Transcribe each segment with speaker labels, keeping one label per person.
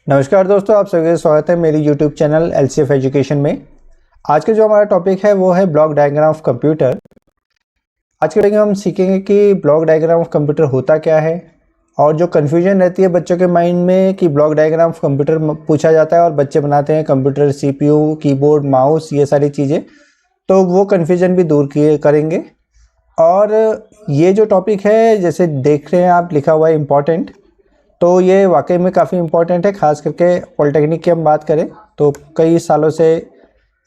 Speaker 1: नमस्कार दोस्तों, आप सभी का स्वागत है मेरी यूट्यूब चैनल LCF एजुकेशन में। आज का जो हमारा टॉपिक है वो है ब्लॉक डायग्राम ऑफ कंप्यूटर। आज के वीडियो में हम सीखेंगे कि ब्लॉक डायग्राम ऑफ कंप्यूटर होता क्या है और जो कन्फ्यूजन रहती है बच्चों के माइंड में कि ब्लॉक डायग्राम ऑफ कंप्यूटर पूछा जाता है और बच्चे बनाते हैं कंप्यूटर, CPU, कीबोर्ड, माउस, ये सारी चीज़ें, तो वो कन्फ्यूजन भी दूर करेंगे। और ये जो टॉपिक है, जैसे देख रहे हैं आप लिखा हुआ है इम्पॉर्टेंट, तो ये वाकई में काफ़ी इम्पॉर्टेंट है। ख़ास करके पॉलिटेक्निक की हम बात करें तो कई सालों से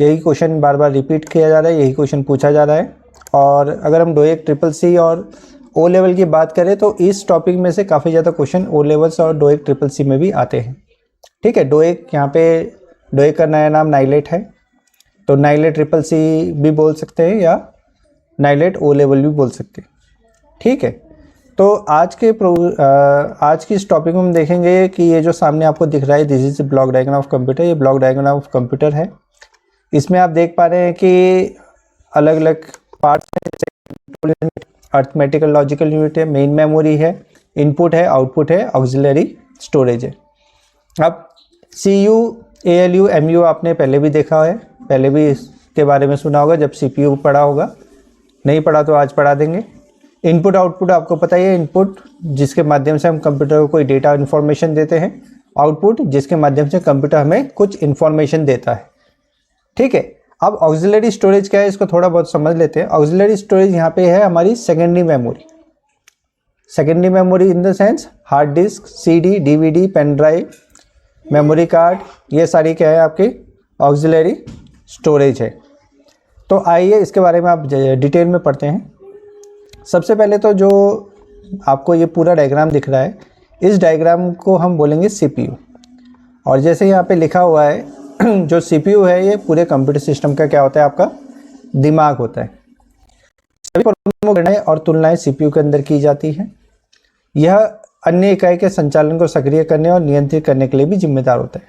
Speaker 1: यही क्वेश्चन बार बार रिपीट किया जा रहा है, यही क्वेश्चन पूछा जा रहा है। और अगर हम डोएक CCC और O लेवल की बात करें तो इस टॉपिक में से काफ़ी ज़्यादा क्वेश्चन O लेवल्स और डोएक CCC में भी आते हैं। ठीक है, डोएक यहाँ पे डोएक का नया नाम नाइलेट है, तो नाइलेट CCC भी बोल सकते हैं या नाइलेट O लेवल भी बोल सकते हैं। ठीक है, तो आज की इस टॉपिक में हम देखेंगे कि ये जो सामने आपको दिख रहा है, this is block diagram of computer. ये ब्लॉक डायग्राम ऑफ कंप्यूटर है। इसमें आप देख पा रहे हैं कि अलग अलग पार्ट्स हैं। अर्थमेटिकल लॉजिकल यूनिट है, मेन मेमोरी है, इनपुट है, आउटपुट है, ऑक्सिलरी स्टोरेज है। अब CU, ALU, MU आपने पहले भी देखा है, पहले भी इसके बारे में सुना होगा जब CPU पढ़ा होगा। नहीं पढ़ा तो आज पढ़ा देंगे। इनपुट आउटपुट आपको पता ही है, इनपुट जिसके माध्यम से हम कंप्यूटर को कोई डेटा इन्फॉर्मेशन देते हैं, आउटपुट जिसके माध्यम से कंप्यूटर हमें कुछ इन्फॉर्मेशन देता है। ठीक है, अब ऑक्सिलरी स्टोरेज क्या है इसको थोड़ा बहुत समझ लेते हैं। ऑक्सिलरी स्टोरेज यहाँ पे है हमारी secondary memory. Secondary memory in the sense hard disk, CD, DVD, pen drive, memory card, ये सारी क्या है आपकी ऑक्सिलरी स्टोरेज है। तो आइए इसके बारे में आप डिटेल में पढ़ते हैं। सबसे पहले तो जो आपको ये पूरा डायग्राम दिख रहा है, इस डायग्राम को हम बोलेंगे CPU। और जैसे यहाँ पे लिखा हुआ है जो CPU है ये पूरे कंप्यूटर सिस्टम का क्या होता है, आपका दिमाग होता है। सभी प्रमुख गणनाएं और तुलनाएं CPU के अंदर की जाती हैं। यह अन्य इकाई के संचालन को सक्रिय करने और नियंत्रित करने के लिए भी जिम्मेदार होता है।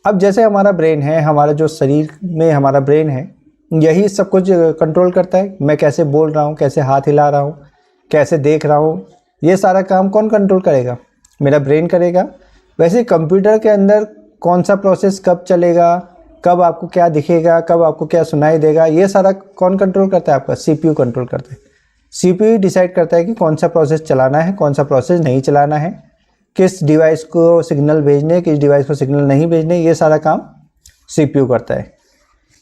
Speaker 1: अब जैसे हमारा ब्रेन है, हमारा जो शरीर में हमारा ब्रेन है, यही सब कुछ कंट्रोल करता है। मैं कैसे बोल रहा हूँ, कैसे हाथ हिला रहा हूँ, कैसे देख रहा हूँ, ये सारा काम कौन कंट्रोल करेगा? मेरा ब्रेन करेगा। वैसे कंप्यूटर के अंदर कौन सा प्रोसेस कब चलेगा, कब आपको क्या दिखेगा, कब आपको क्या सुनाई देगा, ये सारा कौन कंट्रोल करता है? आपका CPU कंट्रोल करता है। CPU डिसाइड करता है कि कौन सा प्रोसेस चलाना है, कौन सा प्रोसेस नहीं चलाना है, किस डिवाइस को सिग्नल भेजने, किस डिवाइस को सिग्नल नहीं भेजने, ये सारा काम CPU करता है।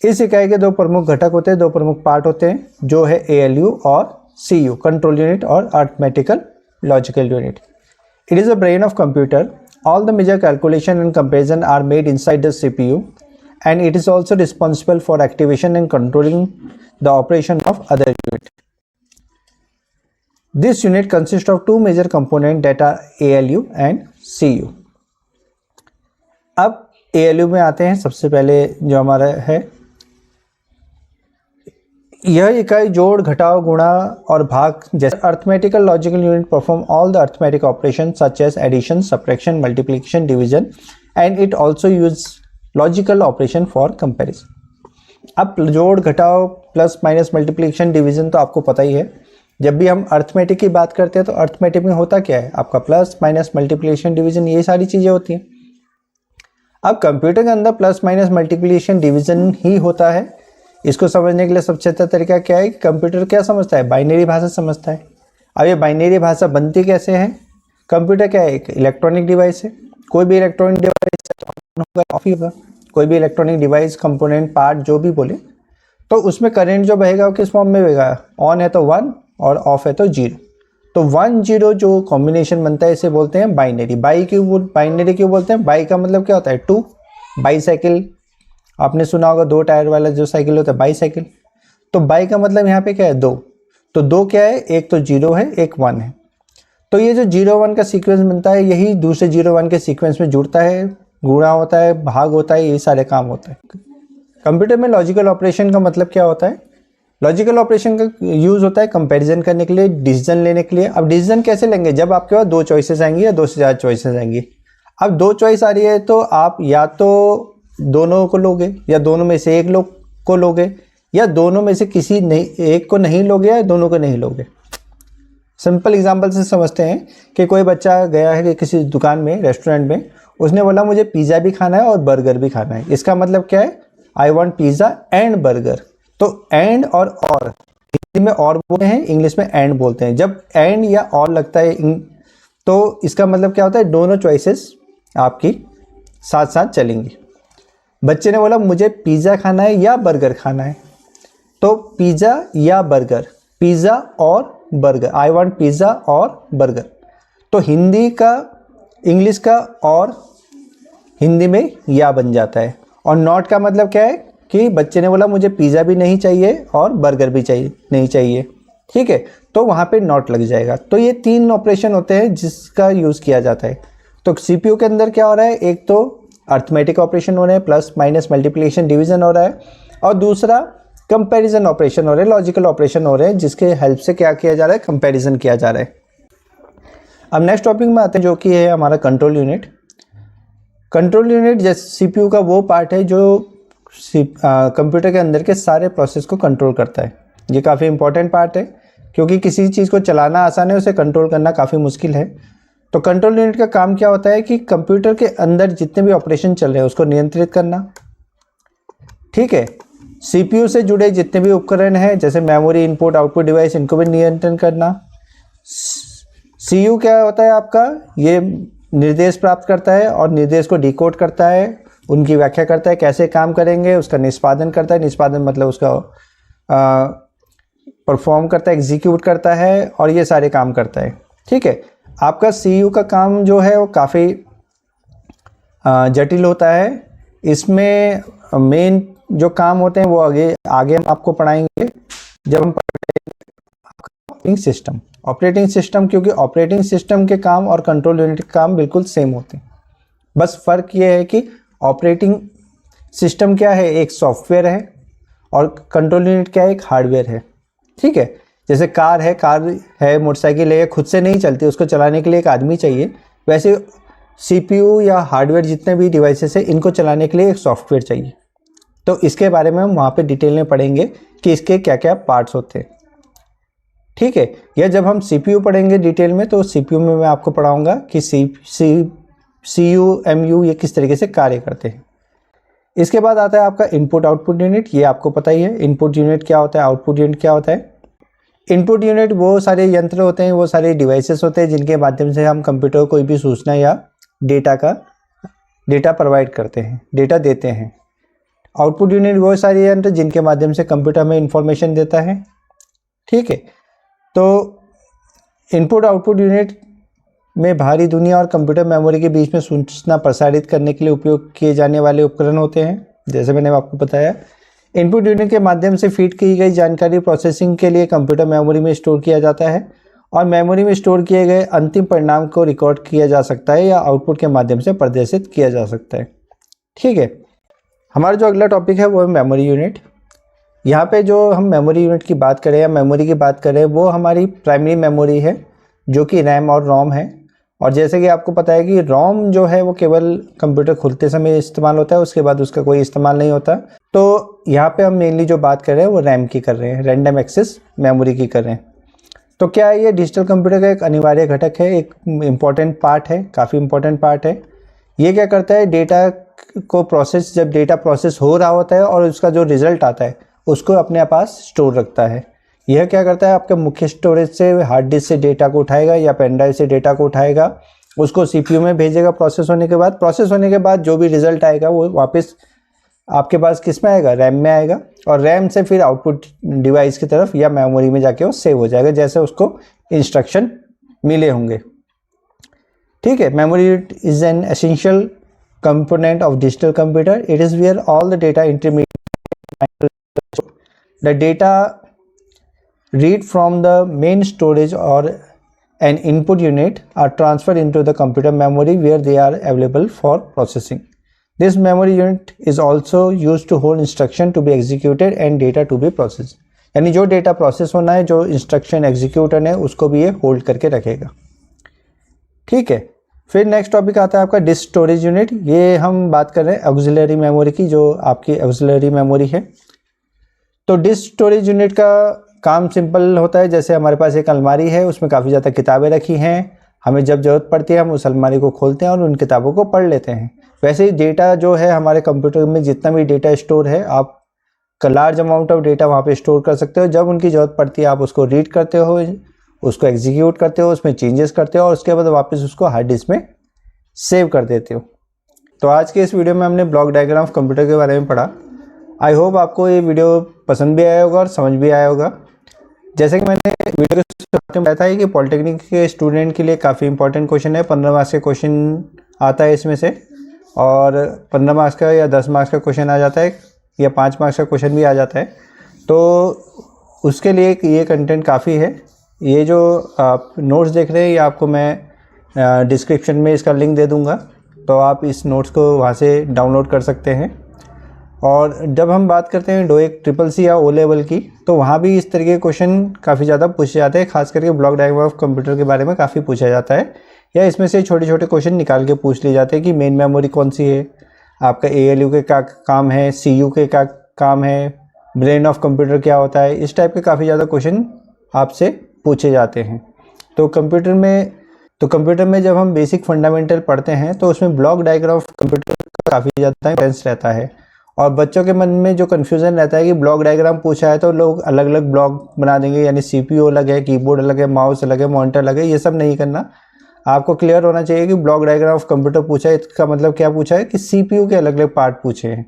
Speaker 1: इस इकाई के दो प्रमुख घटक होते हैं, दो प्रमुख पार्ट होते हैं, जो है ALU और CU, कंट्रोल यूनिट और arithmetical logical unit. It is a brain of computer. All the major calculation and comparison are made inside the CPU and it is also responsible for activation and controlling the operation of other unit. This unit consists of two major components that are ALU and CU. अब ALU में आते हैं। सबसे पहले जो हमारा है, यह इकाई जोड़, घटाव, गुणा और भाग जैसे arithmetical logical unit perform all the arithmetic operation such as addition, subtraction, multiplication, division and it also use logical operation for comparison. अब जोड़, घटाव, प्लस माइनस, मल्टीप्लिकेशन, डिवीजन तो आपको पता ही है। जब भी हम अर्थमेटिक की बात करते हैं तो अर्थमेटिक में होता क्या है? आपका प्लस माइनस, मल्टीप्लिकेशन, डिवीजन, ये सारी चीज़ें होती हैं। अब कंप्यूटर के अंदर प्लस माइनस, मल्टीप्लिकेशन, डिवीजन ही होता है। इसको समझने के लिए सबसे अच्छा तरीका क्या है कि कंप्यूटर क्या समझता है? बाइनरी भाषा समझता है। अब ये बाइनरी भाषा बनती कैसे है? कंप्यूटर क्या है? एक इलेक्ट्रॉनिक डिवाइस है। कोई भी इलेक्ट्रॉनिक डिवाइस ऑन होगा, ऑफ ही होगा। कोई भी इलेक्ट्रॉनिक डिवाइस, कंपोनेंट, पार्ट जो भी बोले, तो उसमें करंट जो बहेगा वो किस फॉर्म में बहेगा? ऑन है तो 1 और ऑफ है तो 0। तो 1 0 जो कॉम्बिनेशन बनता है इसे बोलते हैं बाइनरी। बाइनरी क्यों बोलते हैं? बाई का मतलब क्या होता है? 2। बाईसाइकिल आपने सुना होगा, 2 टायर वाला जो साइकिल होता है, बाईसाइकिल। तो बाई का मतलब यहाँ पे क्या है? 2। तो 2 क्या है? एक तो 0 है, एक 1 है। तो ये जो 0 1 का सीक्वेंस बनता है, यही दूसरे 0 1 के सीक्वेंस में जुड़ता है, गुणा होता है, भाग होता है, ये सारे काम होता है। कंप्यूटर में लॉजिकल ऑपरेशन का मतलब क्या होता है? लॉजिकल ऑपरेशन का यूज़ होता है कंपैरिजन करने के लिए, डिसीजन लेने के लिए। अब डिसीजन कैसे लेंगे? जब आपके पास 2 चॉइसेस आएंगी या 2 से ज़्यादा चॉइसेस आएंगी। अब 2 चॉइस आ रही है तो आप या तो दोनों को लोगे, या दोनों में से एक लोग को लोगे, या दोनों में से किसी नहीं, एक को नहीं लोगे या दोनों को नहीं लोगे। सिंपल एग्जांपल से समझते हैं कि कोई बच्चा गया है कि किसी दुकान में, रेस्टोरेंट में, उसने बोला मुझे पिज़्ज़ा भी खाना है और बर्गर भी खाना है। इसका मतलब क्या है, I want pizza and burger. तो एंड और हिंदी में और बोलते हैं, इंग्लिश में एंड बोलते हैं। जब एंड या और लगता है तो इसका मतलब क्या होता है, दोनों चॉइसेस आपकी साथ साथ चलेंगी। बच्चे ने बोला मुझे पिज़्ज़ा खाना है या बर्गर खाना है, तो पिज़्ज़ा या बर्गर, पिज़्ज़ा और बर्गर, आई वांट पिज़्ज़ा और बर्गर। तो हिंदी का इंग्लिश का और हिंदी में या बन जाता है। और नॉट का मतलब क्या है कि बच्चे ने बोला मुझे पिज़्ज़ा भी नहीं चाहिए और बर्गर भी चाहिए नहीं चाहिए, ठीक है, तो वहाँ पे नॉट लग जाएगा। तो ये 3 ऑपरेशन होते हैं जिसका यूज़ किया जाता है। तो सीपीयू के अंदर क्या हो रहा है, एक तो अर्थमेटिक ऑपरेशन हो रहे हैं, प्लस माइनस मल्टीप्लिकेशन डिवीजन हो रहा है, और दूसरा कंपैरिजन ऑपरेशन हो रहे हैं, लॉजिकल ऑपरेशन हो रहे हैं, जिसके हेल्प से क्या किया जा रहा है, कंपैरिजन किया जा रहा है। अब नेक्स्ट टॉपिक में आते हैं जो कि है हमारा कंट्रोल यूनिट। कंट्रोल यूनिट जैसे सीपीयू का वो पार्ट है जो कंप्यूटर के अंदर के सारे प्रोसेस को कंट्रोल करता है। ये काफ़ी इंपॉर्टेंट पार्ट है क्योंकि किसी चीज़ को चलाना आसान है, उसे कंट्रोल करना काफ़ी मुश्किल है। तो कंट्रोल यूनिट का काम क्या होता है कि कंप्यूटर के अंदर जितने भी ऑपरेशन चल रहे हैं उसको नियंत्रित करना, ठीक है। सीपीयू से जुड़े जितने भी उपकरण हैं जैसे मेमोरी, इनपुट आउटपुट डिवाइस, इनको भी नियंत्रण करना। सीयू क्या होता है आपका, ये निर्देश प्राप्त करता है और निर्देश को डिकोड करता है, उनकी व्याख्या करता है कैसे काम करेंगे, उसका निष्पादन करता है, निष्पादन मतलब उसका परफॉर्म करता है, एग्जीक्यूट करता है, और ये सारे काम करता है, ठीक है। आपका सीयू का काम जो है वो काफ़ी जटिल होता है। इसमें मेन जो काम होते हैं वो आगे हम आपको पढ़ाएंगे जब हम ऑपरेटिंग सिस्टम, क्योंकि ऑपरेटिंग सिस्टम के काम और कंट्रोल यूनिट के काम बिल्कुल सेम होते हैं। बस फ़र्क ये है कि ऑपरेटिंग सिस्टम क्या है, एक सॉफ्टवेयर है, और कंट्रोल यूनिट क्या है, एक हार्डवेयर है, ठीक है। जैसे कार है, मोटरसाइकिल है, खुद से नहीं चलती, उसको चलाने के लिए एक आदमी चाहिए। वैसे सीपीयू या हार्डवेयर जितने भी डिवाइसेस है, इनको चलाने के लिए एक सॉफ्टवेयर चाहिए। तो इसके बारे में हम वहाँ पे डिटेल में पढ़ेंगे कि इसके क्या क्या पार्ट्स होते हैं, ठीक है। या जब हम सीपीयू पढ़ेंगे डिटेल में तो सीपीयू में मैं आपको पढ़ाऊँगा कि सीयू एमयू ये किस तरीके से कार्य करते हैं। इसके बाद आता है आपका इनपुट आउटपुट यूनिट। ये आपको पता ही है इनपुट यूनिट क्या होता है, आउटपुट यूनिट क्या होता है। इनपुट यूनिट वो सारे यंत्र होते हैं, वो सारे डिवाइसेस होते हैं जिनके माध्यम से हम कंप्यूटर को कोई भी सूचना या डेटा प्रोवाइड करते हैं, डेटा देते हैं। आउटपुट यूनिट वो सारे यंत्र जिनके माध्यम से कंप्यूटर में इंफॉर्मेशन देता है, ठीक है। तो इनपुट आउटपुट यूनिट में बाहरी दुनिया और कंप्यूटर मेमोरी के बीच में सूचना प्रसारित करने के लिए उपयोग किए जाने वाले उपकरण होते हैं। जैसे मैंने आपको बताया, इनपुट यूनिट के माध्यम से फीड की गई जानकारी प्रोसेसिंग के लिए कंप्यूटर मेमोरी में स्टोर किया जाता है, और मेमोरी में स्टोर किए गए अंतिम परिणाम को रिकॉर्ड किया जा सकता है या आउटपुट के माध्यम से प्रदर्शित किया जा सकता है, ठीक है। हमारा जो अगला टॉपिक है वो है मेमोरी यूनिट। यहाँ पे जो हम मेमोरी यूनिट की बात करें या मेमोरी की बात करें, वो हमारी प्राइमरी मेमोरी है जो कि रैम और रोम है। और जैसे कि आपको पता है कि रोम जो है वो केवल कंप्यूटर खुलते समय इस्तेमाल होता है, उसके बाद उसका कोई इस्तेमाल नहीं होता। तो यहाँ पे हम मेनली जो बात कर रहे हैं वो रैम की कर रहे हैं, रैंडम एक्सेस मेमोरी की कर रहे हैं। तो क्या है, ये डिजिटल कंप्यूटर का एक अनिवार्य घटक है, एक इम्पॉर्टेंट पार्ट है, काफ़ी इम्पॉर्टेंट पार्ट है। ये क्या करता है, डेटा को प्रोसेस, जब डेटा प्रोसेस हो रहा होता है और उसका जो रिजल्ट आता है उसको अपने पास स्टोर रखता है। यह क्या करता है, आपके मुख्य स्टोरेज से, हार्ड डिस्क से डेटा को उठाएगा या पेन ड्राइव से डेटा को उठाएगा, उसको सीपीयू में भेजेगा। प्रोसेस होने के बाद जो भी रिजल्ट आएगा वो वापस आपके पास किस में आएगा, रैम में आएगा, और रैम से फिर आउटपुट डिवाइस की तरफ या मेमोरी में जाके वो सेव हो जाएगा जैसे उसको इंस्ट्रक्शन मिले होंगे, ठीक है। Memory is an essential component of digital computer. It is where all the data intermediate, the data read from the main storage or an input unit are transferred into the computer memory where they are available for processing. This memory unit is also used to hold instruction to be executed and data to be processed. यानी जो data process होना है, जो instruction execute होना है, उसको भी ये होल्ड करके रखेगा, ठीक है। फिर नेक्स्ट टॉपिक आता है आपका डिस्क स्टोरेज यूनिट। ये हम बात कर रहे हैं ऑक्सिलरी मेमोरी की, जो आपकी ऑक्सिलरी मेमोरी है। तो डिस्क स्टोरेज यूनिट का काम सिंपल होता है। जैसे हमारे पास एक अलमारी है, उसमें काफ़ी ज़्यादा किताबें रखी हैं, हमें जब ज़रूरत पड़ती है हम उस अलमारी को खोलते हैं और उन किताबों को पढ़ लेते हैं। वैसे ही डेटा जो है हमारे कंप्यूटर में जितना भी डेटा स्टोर है, आप लार्ज अमाउंट ऑफ डेटा वहाँ पे स्टोर कर सकते हो। जब उनकी ज़रूरत पड़ती है आप उसको रीड करते हो, उसको एग्जीक्यूट करते हो, उसमें चेंजेस करते हो और उसके बाद वापस उसको हार्ड डिस्क में सेव कर देते हो। तो आज के इस वीडियो में हमने ब्लॉक डायग्राम ऑफ कंप्यूटर के बारे में पढ़ा। आई होप आपको ये वीडियो पसंद भी आया होगा और समझ भी आया होगा। जैसे कि मैंने वीडियो के स्टार्टिंग में बताया था कि पॉलिटेक्निक के स्टूडेंट के लिए काफ़ी इंपॉर्टेंट क्वेश्चन है। 15 मार्क्स का क्वेश्चन आता है इसमें से, और 15 मार्क्स का या 10 मार्क्स का क्वेश्चन आ जाता है या 5 मार्क्स का क्वेश्चन भी आ जाता है। तो उसके लिए ये कंटेंट काफ़ी है। ये जो आप नोट्स देख रहे हैं ये आपको मैं डिस्क्रिप्शन में इसका लिंक दे दूंगा, तो आप इस नोट्स को वहाँ से डाउनलोड कर सकते हैं। और जब हम बात करते हैं डोएक CCC या ओ लेवल की, तो वहाँ भी इस तरह के क्वेश्चन काफ़ी ज़्यादा पूछे जाते हैं। खास करके ब्लॉक डायग्राम ऑफ कंप्यूटर के बारे में काफ़ी पूछा जाता है, या इसमें से छोटे छोटे क्वेश्चन निकाल के पूछ लिए जाते हैं कि मेन मेमोरी कौन सी है, आपका ALU के क्या काम है, CU के क्या काम है, ब्रेन ऑफ कंप्यूटर क्या होता है। इस टाइप के काफ़ी ज़्यादा क्वेश्चन आपसे पूछे जाते हैं। तो कंप्यूटर में जब हम बेसिक फंडामेंटल पढ़ते हैं तो उसमें ब्लॉक डायग्राम ऑफ कंप्यूटर का काफ़ी ज़्यादा इंपॉर्टेंस रहता है। और बच्चों के मन में जो कन्फ्यूज़न रहता है कि ब्लॉक डायग्राम पूछा है तो लोग अलग अलग ब्लॉक बना देंगे, यानी CPU अलग है, कीबोर्ड अलग है, माउस अलग है, मॉनिटर अलग है। ये सब नहीं करना। आपको क्लियर होना चाहिए कि ब्लॉक डायग्राम ऑफ कंप्यूटर पूछा है, इसका मतलब क्या पूछा है कि CPU के अलग अलग पार्ट पूछे हैं।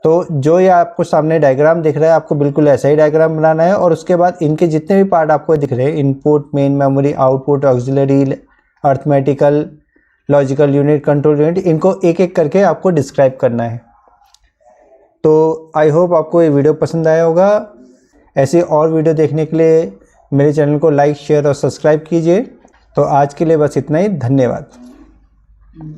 Speaker 1: तो जो ये आपको सामने डायग्राम दिख रहा है आपको बिल्कुल ऐसा ही डायग्राम बनाना है, और उसके बाद इनके जितने भी पार्ट आपको दिख रहे हैं, input, main memory, output, auxiliary, arithmetical, logical unit, control unit, इनको एक एक करके आपको डिस्क्राइब करना है। तो आई होप आपको ये वीडियो पसंद आया होगा। ऐसे और वीडियो देखने के लिए मेरे चैनल को लाइक, शेयर और सब्सक्राइब कीजिए। तो आज के लिए बस इतना ही। धन्यवाद।